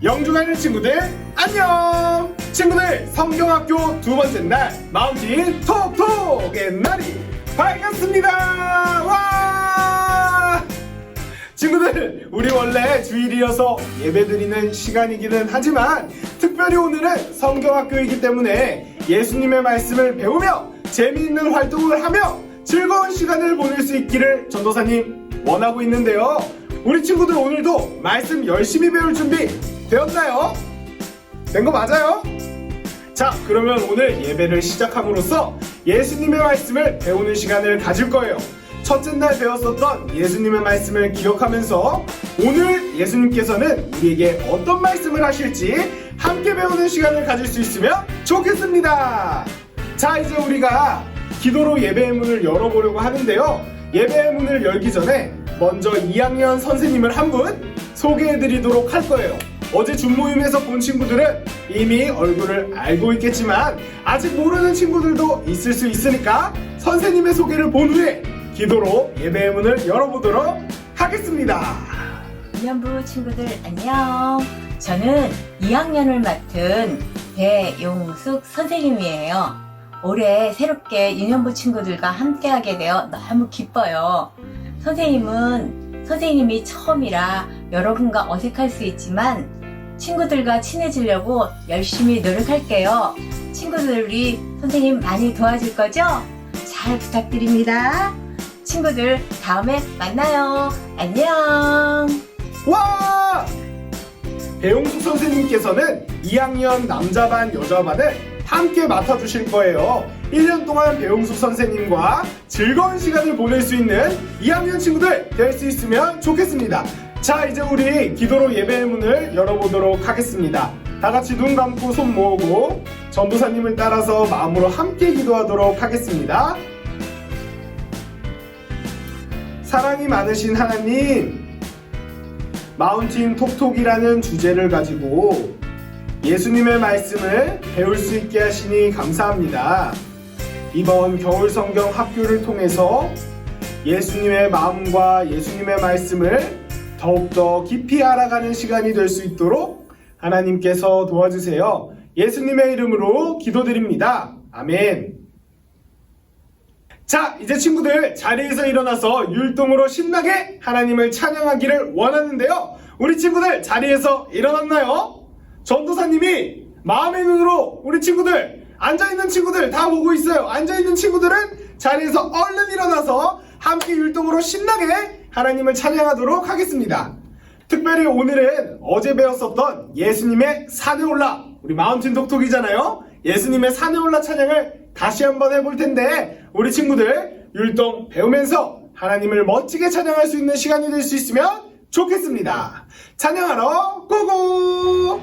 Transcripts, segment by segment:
영주가는 친구들 안녕! 친구들 성경학교 두 번째 날 마운틴 톡톡의 날이 밝았습니다. 와! 친구들 우리 원래 주일이어서 예배드리는 시간이기는 하지만 특별히 오늘은 성경학교이기 때문에 예수님의 말씀을 배우며 재미있는 활동을 하며 즐거운 시간을 보낼 수 있기를 전도사님 원하고 있는데요. 우리 친구들 오늘도 말씀 열심히 배울 준비 되었나요? 된 거 맞아요? 자, 그러면 오늘 예배를 시작함으로써 예수님의 말씀을 배우는 시간을 가질 거예요. 첫째 날 배웠었던 예수님의 말씀을 기억하면서 오늘 예수님께서는 우리에게 어떤 말씀을 하실지 함께 배우는 시간을 가질 수 있으면 좋겠습니다. 자, 이제 우리가 기도로 예배의 문을 열어보려고 하는데요. 예배의 문을 열기 전에 먼저 2학년 선생님을 한 분 소개해드리도록 할 거예요. 어제 줌모임에서 본 친구들은 이미 얼굴을 알고 있겠지만 아직 모르는 친구들도 있을 수 있으니까 선생님의 소개를 본 후에 기도로 예배의 문을 열어보도록 하겠습니다. 유년부 친구들 안녕. 저는 2학년을 맡은 배용숙 선생님이에요. 올해 새롭게 유년부 친구들과 함께하게 되어 너무 기뻐요. 선생님이 처음이라 여러분과 어색할 수 있지만 친구들과 친해지려고 열심히 노력할게요. 친구들이 선생님 많이 도와줄 거죠? 잘 부탁드립니다. 친구들 다음에 만나요. 안녕. 와! 배용숙 선생님께서는 2학년 남자반 여자반을 함께 맡아주실 거예요. 1년 동안 배용숙 선생님과 즐거운 시간을 보낼 수 있는 2학년 친구들 될 수 있으면 좋겠습니다. 자, 이제 우리 기도로 예배의 문을 열어보도록 하겠습니다. 다 같이 눈 감고 손 모으고 전도사님을 따라서 마음으로 함께 기도하도록 하겠습니다. 사랑이 많으신 하나님, 마운틴 톡톡이라는 주제를 가지고 예수님의 말씀을 배울 수 있게 하시니 감사합니다. 이번 겨울 성경 학교를 통해서 예수님의 마음과 예수님의 말씀을 더욱더 깊이 알아가는 시간이 될 수 있도록 하나님께서 도와주세요. 예수님의 이름으로 기도드립니다. 아멘. 자, 이제 친구들 자리에서 일어나서 율동으로 신나게 하나님을 찬양하기를 원하는데요. 우리 친구들 자리에서 일어났나요? 전도사님이 마음의 눈으로 우리 친구들, 앉아있는 친구들 다 보고 있어요. 앉아있는 친구들은 자리에서 얼른 일어나서 함께 율동으로 신나게 하나님을 찬양하도록 하겠습니다. 특별히 오늘은 어제 배웠었던 예수님의 산에 올라, 우리 마운틴 톡톡이잖아요. 예수님의 산에 올라 찬양을 다시 한번 해볼 텐데 우리 친구들 율동 배우면서 하나님을 멋지게 찬양할 수 있는 시간이 될 수 있으면 좋겠습니다. 찬양하러 고고!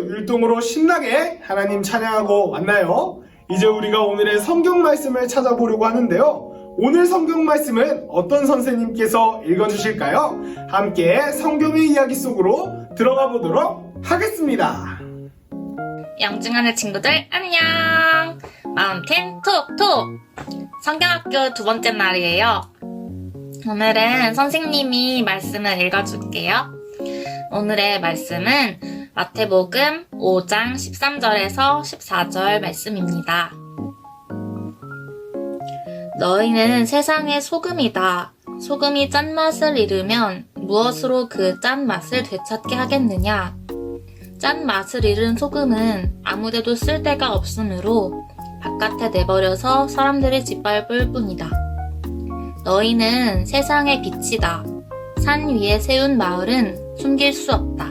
율동으로 신나게 하나님 찬양하고 왔나요? 이제 우리가 오늘의 성경 말씀을 찾아보려고 하는데요. 오늘 성경 말씀은 어떤 선생님께서 읽어주실까요? 함께 성경의 이야기 속으로 들어가 보도록 하겠습니다. 영중하는 친구들 안녕! 마운틴 톡톡! 성경학교 두 번째 날이에요. 오늘은 선생님이 말씀을 읽어줄게요. 오늘의 말씀은 마태복음 5장 13절에서 14절 말씀입니다. 너희는 세상의 소금이다. 소금이 짠맛을 잃으면 무엇으로 그 짠맛을 되찾게 하겠느냐? 짠맛을 잃은 소금은 아무데도 쓸데가 없으므로 바깥에 내버려서 사람들이 짓밟을 뿐이다. 너희는 세상의 빛이다. 산 위에 세운 마을은 숨길 수 없다.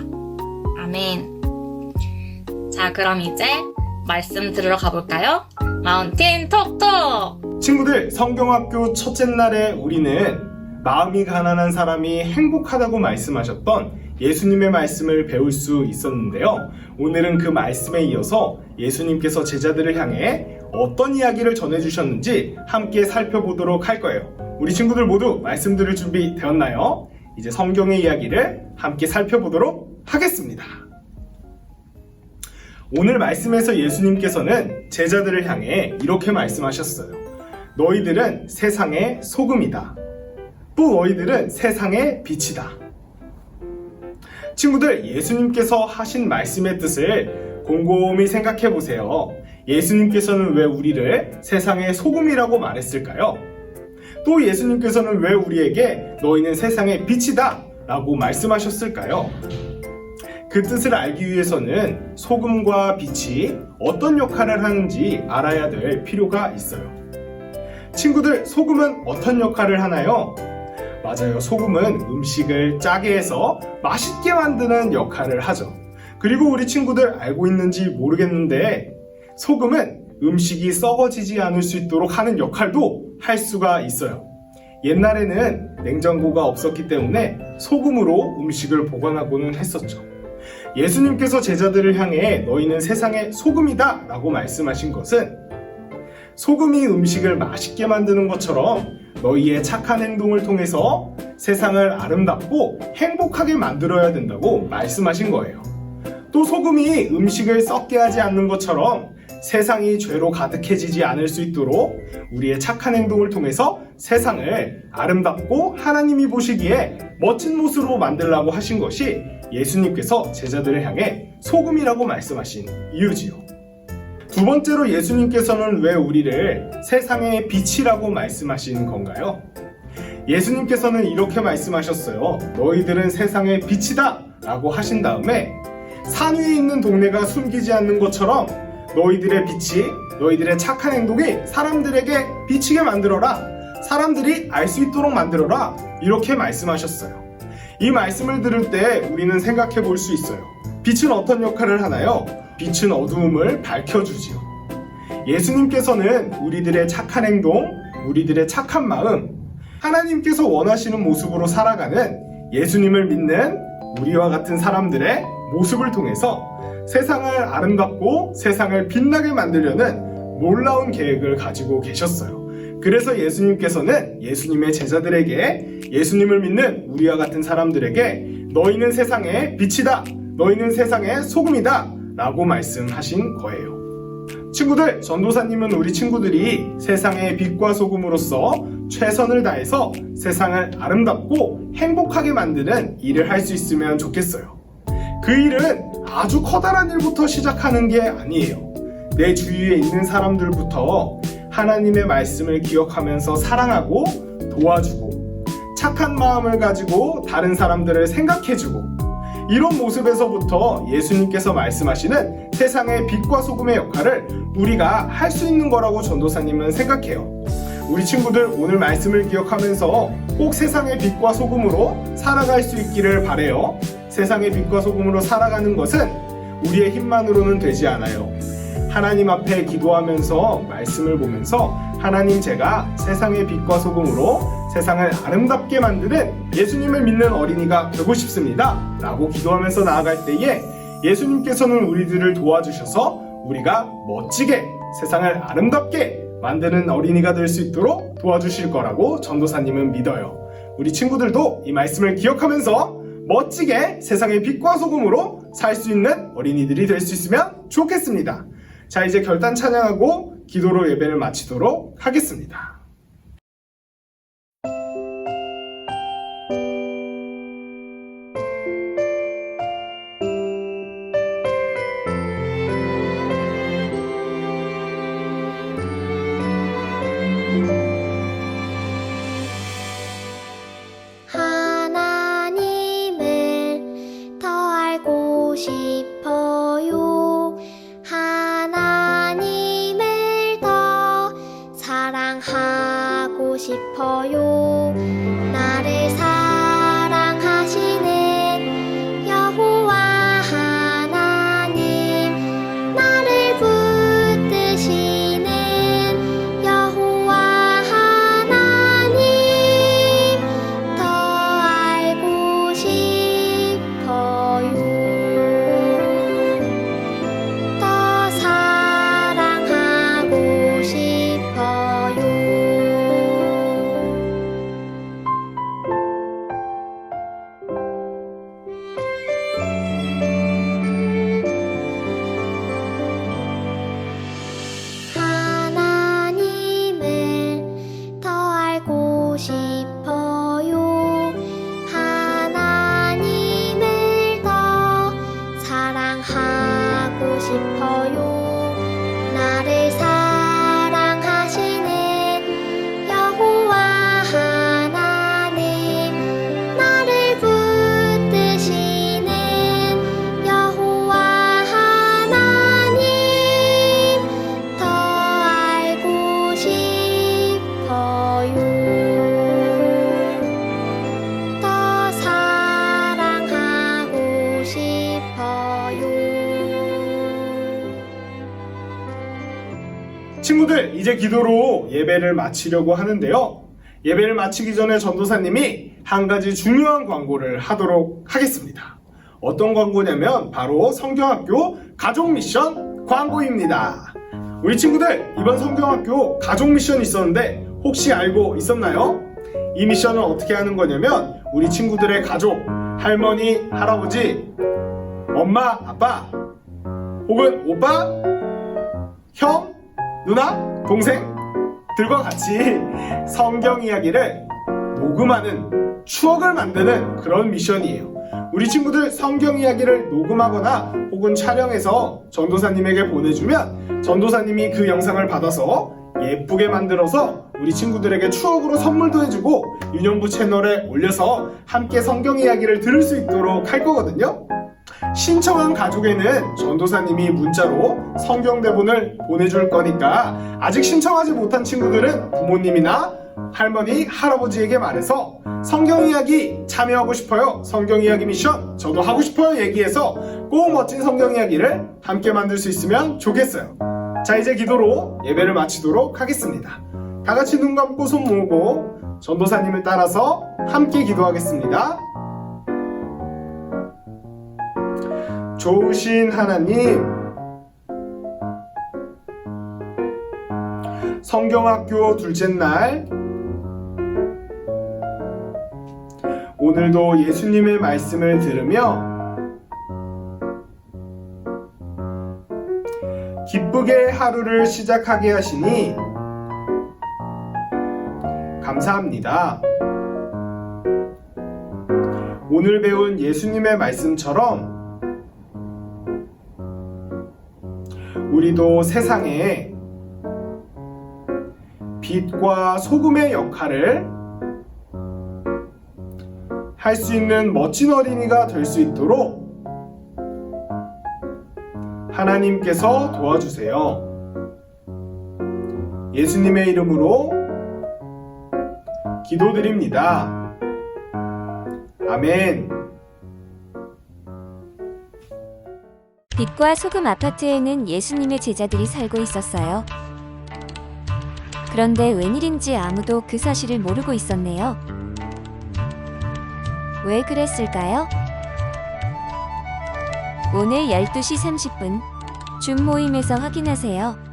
아멘. 자, 그럼 이제 말씀 들으러 가볼까요? 마운틴 톡톡! 친구들, 성경학교 첫째 날에 우리는 마음이 가난한 사람이 행복하다고 말씀하셨던 예수님의 말씀을 배울 수 있었는데요. 오늘은 그 말씀에 이어서 예수님께서 제자들을 향해 어떤 이야기를 전해주셨는지 함께 살펴보도록 할 거예요. 우리 친구들 모두 말씀 들을 준비 되었나요? 이제 성경의 이야기를 함께 살펴보도록 하겠습니다. 오늘 말씀에서 예수님께서는 제자들을 향해 이렇게 말씀하셨어요. 너희들은 세상의 소금이다. 또 너희들은 세상의 빛이다. 친구들, 예수님께서 하신 말씀의 뜻을 곰곰이 생각해 보세요. 예수님께서는 왜 우리를 세상의 소금이라고 말했을까요? 또 예수님께서는 왜 우리에게 너희는 세상의 빛이다 라고 말씀하셨을까요? 그 뜻을 알기 위해서는 소금과 빛이 어떤 역할을 하는지 알아야 될 필요가 있어요. 친구들, 소금은 어떤 역할을 하나요? 맞아요. 소금은 음식을 짜게 해서 맛있게 만드는 역할을 하죠. 그리고 우리 친구들 알고 있는지 모르겠는데 소금은 음식이 썩어지지 않을 수 있도록 하는 역할도 할 수가 있어요. 옛날에는 냉장고가 없었기 때문에 소금으로 음식을 보관하고는 했었죠. 예수님께서 제자들을 향해 너희는 세상의 소금이다 라고 말씀하신 것은 소금이 음식을 맛있게 만드는 것처럼 너희의 착한 행동을 통해서 세상을 아름답고 행복하게 만들어야 된다고 말씀하신 거예요. 또 소금이 음식을 썩게 하지 않는 것처럼 세상이 죄로 가득해지지 않을 수 있도록 우리의 착한 행동을 통해서 세상을 아름답고 하나님이 보시기에 멋진 모습으로 만들라고 하신 것이 예수님께서 제자들을 향해 소금이라고 말씀하신 이유지요. 두 번째로 예수님께서는 왜 우리를 세상의 빛이라고 말씀하신 건가요? 예수님께서는 이렇게 말씀하셨어요. 너희들은 세상의 빛이다 라고 하신 다음에 산 위에 있는 동네가 숨기지 않는 것처럼 너희들의 빛이, 너희들의 착한 행동이 사람들에게 비치게 만들어라. 사람들이 알 수 있도록 만들어라. 이렇게 말씀하셨어요. 이 말씀을 들을 때 우리는 생각해 볼 수 있어요. 빛은 어떤 역할을 하나요? 빛은 어두움을 밝혀주지요. 예수님께서는 우리들의 착한 행동, 우리들의 착한 마음, 하나님께서 원하시는 모습으로 살아가는 예수님을 믿는 우리와 같은 사람들의 모습을 통해서 세상을 아름답고 세상을 빛나게 만들려는 놀라운 계획을 가지고 계셨어요. 그래서 예수님께서는 예수님의 제자들에게, 예수님을 믿는 우리와 같은 사람들에게 너희는 세상의 빛이다, 너희는 세상의 소금이다 라고 말씀하신 거예요. 친구들, 전도사님은 우리 친구들이 세상의 빛과 소금으로서 최선을 다해서 세상을 아름답고 행복하게 만드는 일을 할 수 있으면 좋겠어요. 그 일은 아주 커다란 일부터 시작하는 게 아니에요. 내 주위에 있는 사람들부터 하나님의 말씀을 기억하면서 사랑하고 도와주고 착한 마음을 가지고 다른 사람들을 생각해주고 이런 모습에서부터 예수님께서 말씀하시는 세상의 빛과 소금의 역할을 우리가 할 수 있는 거라고 전도사님은 생각해요. 우리 친구들, 오늘 말씀을 기억하면서 꼭 세상의 빛과 소금으로 살아갈 수 있기를 바라요. 세상의 빛과 소금으로 살아가는 것은 우리의 힘만으로는 되지 않아요. 하나님 앞에 기도하면서 말씀을 보면서 하나님, 제가 세상의 빛과 소금으로 세상을 아름답게 만드는 예수님을 믿는 어린이가 되고 싶습니다 라고 기도하면서 나아갈 때에 예수님께서는 우리들을 도와주셔서 우리가 멋지게 세상을 아름답게 만드는 어린이가 될 수 있도록 도와주실 거라고 전도사님은 믿어요. 우리 친구들도 이 말씀을 기억하면서 멋지게 세상의 빛과 소금으로 살 수 있는 어린이들이 될 수 있으면 좋겠습니다. 자, 이제 결단 찬양하고 기도로 예배를 마치도록 하겠습니다. 하나님을 더 알고 싶어요. 하나님을 더 사랑하고 싶어요. 나를 사랑하시는 여호와 하나님, 나를 붙드시는 여호와 하나님, 더 알고 싶어요. 더 사랑하고 싶어요. 하나님을 더 알고 싶어요. 하나님을 더 사랑하고 싶어요. 나를 사랑하시는 여호와 하나님, 나를 붙드시는 여호와 하나님, 더 알고 싶어요. 더 사랑하고 싶어요. 친구들, 이제 기도로 예배를 마치려고 하는데요. 예배를 마치기 전에 전도사님이 한 가지 중요한 광고를 하도록 하겠습니다. 어떤 광고냐면 바로 성경학교 가족 미션 광고입니다. 우리 친구들, 이번 성경학교 가족 미션이 있었는데 혹시 알고 있었나요? 이 미션은 어떻게 하는 거냐면 우리 친구들의 가족, 할머니, 할아버지, 엄마, 아빠, 혹은 오빠, 형, 누나, 동생들과 같이 성경 이야기를 녹음하는, 추억을 만드는 그런 미션이에요. 우리 친구들 성경 이야기를 녹음하거나 혹은 촬영해서 전도사님에게 보내주면 전도사님이 그 영상을 받아서 예쁘게 만들어서 우리 친구들에게 추억으로 선물도 해주고 유년부 채널에 올려서 함께 성경 이야기를 들을 수 있도록 할 거거든요. 신청한 가족에는 전도사님이 문자로 성경 대본을 보내줄 거니까 아직 신청하지 못한 친구들은 부모님이나 할머니, 할아버지에게 말해서 성경 이야기 참여하고 싶어요, 성경 이야기 미션 저도 하고 싶어요 얘기해서 꼭 멋진 성경 이야기를 함께 만들 수 있으면 좋겠어요. 자, 이제 기도로 예배를 마치도록 하겠습니다. 다 같이 눈 감고 손 모으고 전도사님을 따라서 함께 기도하겠습니다. 좋으신 하나님, 성경학교 둘째 날 오늘도 예수님의 말씀을 들으며 기쁘게 하루를 시작하게 하시니 감사합니다. 오늘 배운 예수님의 말씀처럼 우리도 세상에 빛과 소금의 역할을 할 수 있는 멋진 어린이가 될 수 있도록 하나님께서 도와주세요. 예수님의 이름으로 기도드립니다. 아멘. 빛과 소금 아파트에는 예수님의 제자들이 살고 있었어요. 그런데 웬일인지 아무도 그 사실을 모르고 있었네요. 왜 그랬을까요? 오늘 12시 30분 줌 모임에서 확인하세요.